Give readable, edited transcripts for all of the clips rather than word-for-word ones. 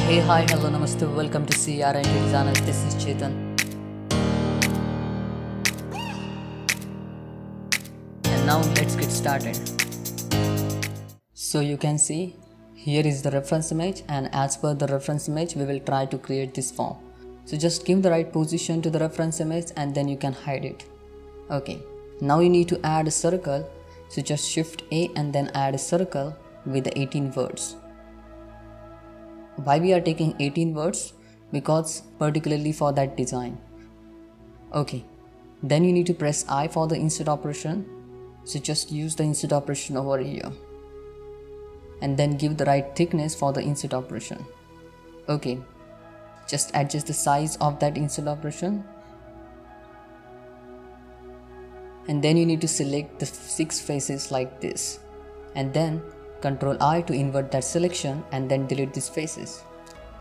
Hey, hi, hello, namaste, welcome to CRNT Designers. This is Chetan. And now let's get started. So you can see here is the reference image, and as per the reference image we will try to create this form. So just give the right position to the reference image and then you can hide it. Okay, now you need to add a circle. So just shift A and then add a circle with the 18 words. Why we are taking 18 words? Because particularly for that design. Okay, then you need to press I for the insert operation. So just use the insert operation over here and then give the right thickness for the insert operation. Okay, just adjust the size of that insert operation, and then you need to select the 6 faces like this, and then Ctrl I to invert that selection and then delete these faces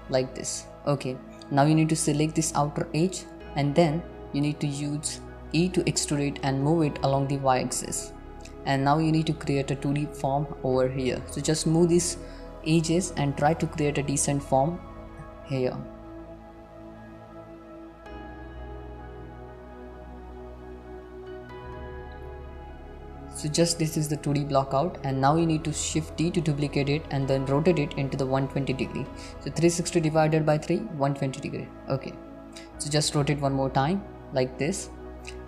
like this. Okay, now you need to select this outer edge and then you need to use E to extrude it and move it along the y-axis. And now you need to create a 2D form over here. So just move these edges and try to create a decent form here. So just this is the 2D block out, and now you need to shift D to duplicate it and then rotate it into the 120 degree. So 360 divided by 3, 120 degree. Okay, so just rotate one more time like this,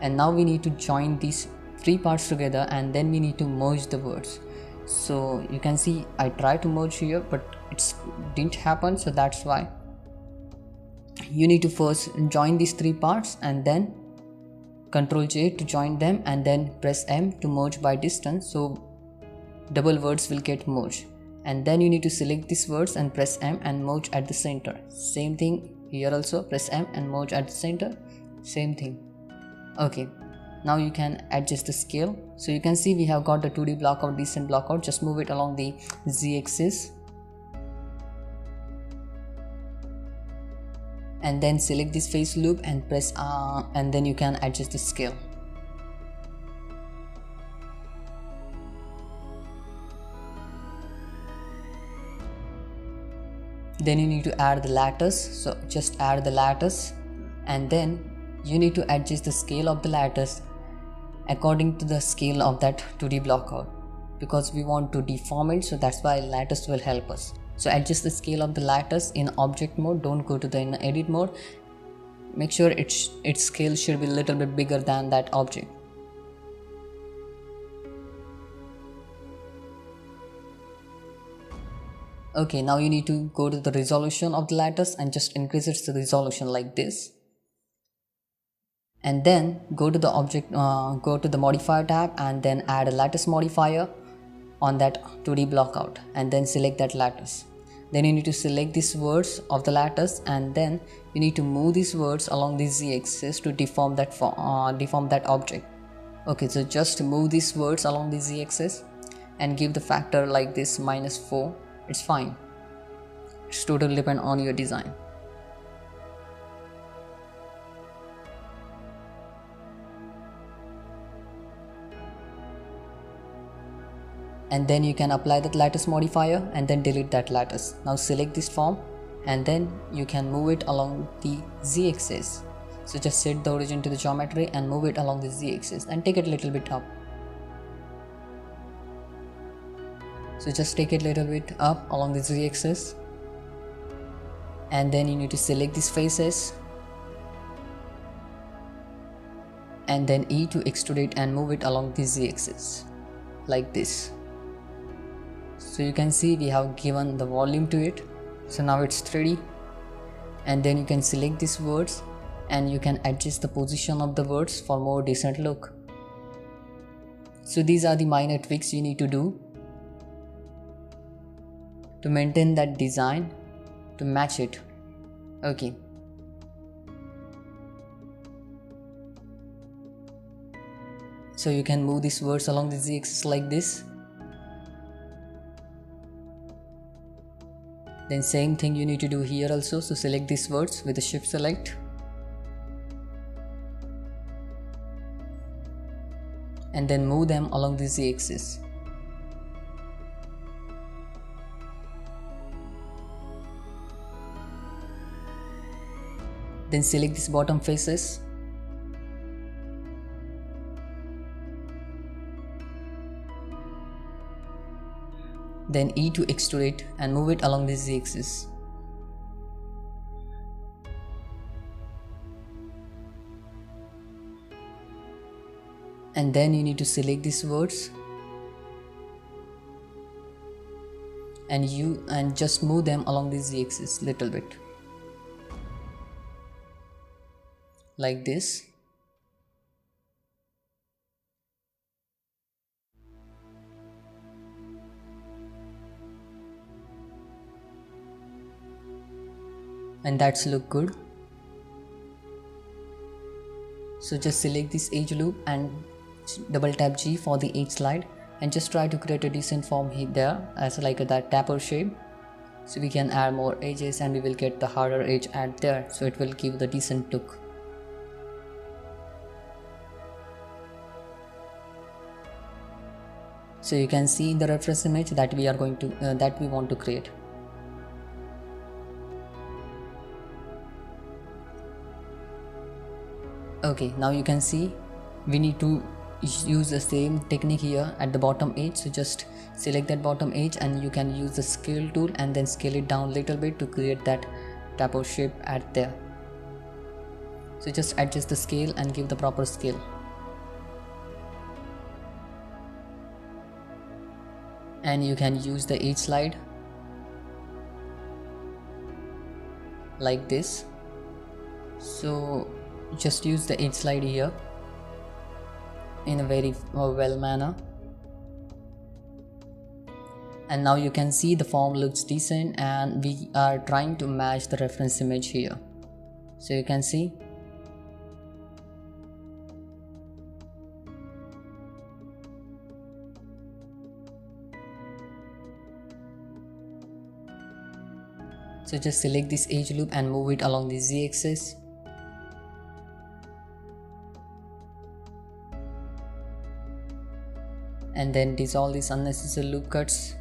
and now we need to join these 3 parts together and then we need to merge the words. So you can see I tried to merge here but it didn't happen, so that's why you need to first join these 3 parts and then Ctrl J to join them and then press M to merge by distance, so double words will get merged. And then you need to select these words and press M and merge at the center. Same thing here also, press M and merge at the center, same thing. Okay, now you can adjust the scale. So you can see we have got the 2D block out, decent block out. Just move it along the Z axis and then select this face loop and press and then you can adjust the scale. Then you need to add the lattice, so just add the lattice and then you need to adjust the scale of the lattice according to the scale of that 2D block out, because we want to deform it, so that's why lattice will help us. So adjust the scale of the lattice in object mode, don't go to the edit mode. Make sure its scale should be a little bit bigger than that object. Okay, now you need to go to the resolution of the lattice and just increase its resolution like this. And then go to the object, go to the modifier tab and then add a lattice modifier on that 2D block out and then select that lattice. Then you need to select these words of the lattice and then you need to move these words along the z-axis to deform that object. Okay, so just move these words along the z-axis and give the factor like this -4. It's fine. It's totally depend on your design. And then you can apply that lattice modifier and then delete that lattice. Now select this form and then you can move it along the z-axis. So just set the origin to the geometry and move it along the z-axis and take it a little bit up. So just take it a little bit up along the z-axis and then you need to select these faces and then E to extrude it and move it along the z-axis like this. So you can see we have given the volume to it, so now it's 3D. And then you can select these words and you can adjust the position of the words for more decent look. So these are the minor tweaks you need to do to maintain that design, to match it. Okay, so you can move these words along the z-axis like this. Then same thing you need to do here also, so select these words with the shift select and then move them along the z-axis. Then select this bottom faces. Then E to extrude it and move it along the z-axis. And then you need to select these words and just move them along the z-axis little bit, like this. And that's look good. So just select this edge loop and double tap G for the edge slide and just try to create a decent form here there as like that taper shape. So we can add more edges and we will get the harder edge add there, so it will give the decent look. So you can see in the reference image that we are going to that we want to create. Okay, now you can see we need to use the same technique here at the bottom edge. So just select that bottom edge and you can use the scale tool and then scale it down a little bit to create that taper shape at there. So just adjust the scale and give the proper scale. And you can use the edge slide like this. So just use the edge slide here in a very well manner. And now you can see the form looks decent and we are trying to match the reference image here. So you can see. So just select this edge loop and move it along the z-axis. And then dissolve these unnecessary loop cuts.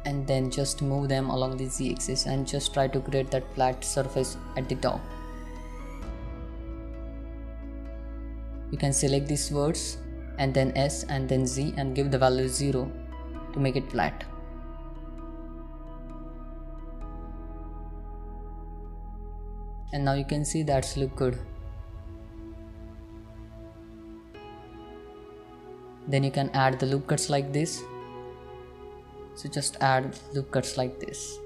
And then just move them along the z-axis and just try to create that flat surface at the top. You can select these words and then S and then Z and give the value 0 to make it flat. And now you can see that's look good. Then you can add the loop cuts like this. So just add loop cuts like this.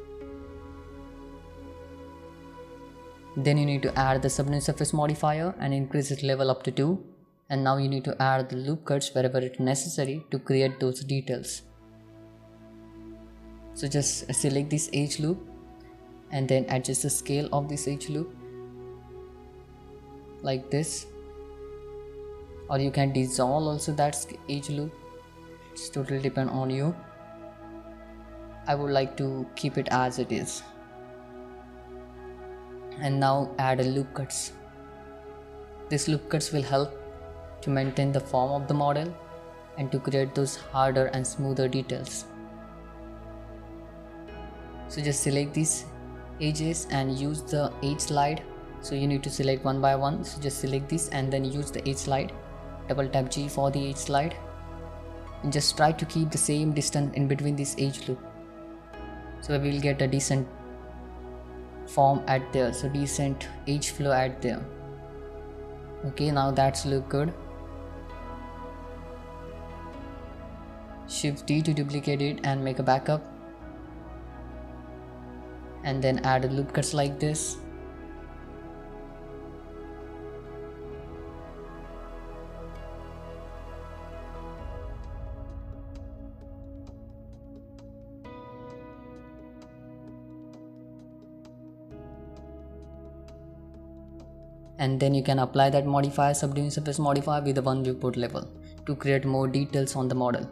Then you need to add the subdivision surface modifier and increase its level up to 2. And now you need to add the loop cuts wherever it's necessary to create those details. So just select this edge loop and then adjust the scale of this edge loop like this. Or you can dissolve also that edge loop. It's totally depend on you. I would like to keep it as it is. And now add a loop cuts. This loop cuts will help to maintain the form of the model and to create those harder and smoother details. So just select these edges and use the edge slide. So you need to select one by one. So just select this and then use the edge slide. Double tap G for the edge slide. And just try to keep the same distance in between this edge loop. So we will get a decent form at there. So decent edge flow at there. Okay, now that's look good. Shift D to duplicate it and make a backup. And then add a loop cuts like this. And then you can apply that modifier, subdivision surface modifier, with the one viewport level to create more details on the model.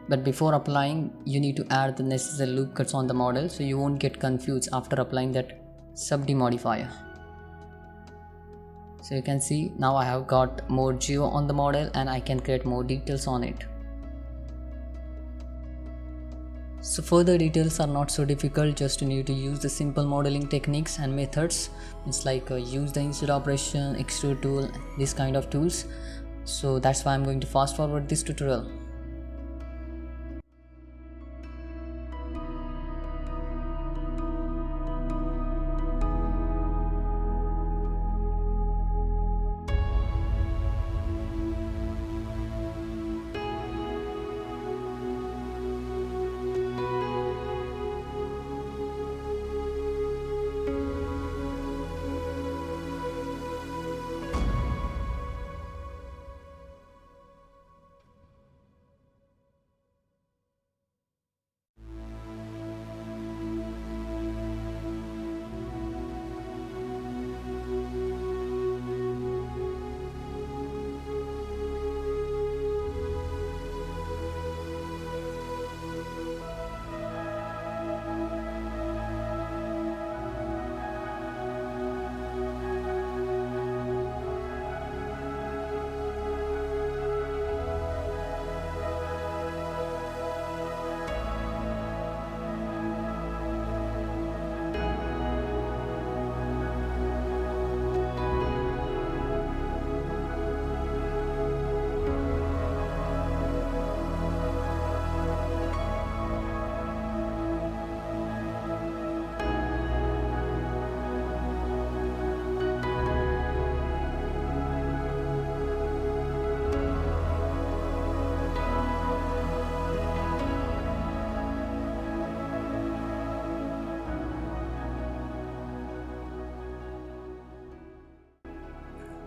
But before applying, you need to add the necessary loop cuts on the model so you won't get confused after applying that subdivision modifier. So you can see now I have got more geo on the model and I can create more details on it. So further details are not so difficult, just you need to use the simple modeling techniques and methods. It's like use the insert operation, extrude tool, this kind of tools. So that's why I'm going to fast forward this tutorial.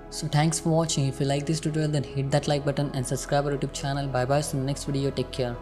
So thanks for watching. If you like this tutorial, then hit that like button and subscribe our YouTube channel. Bye bye. See you in the next video. Take care.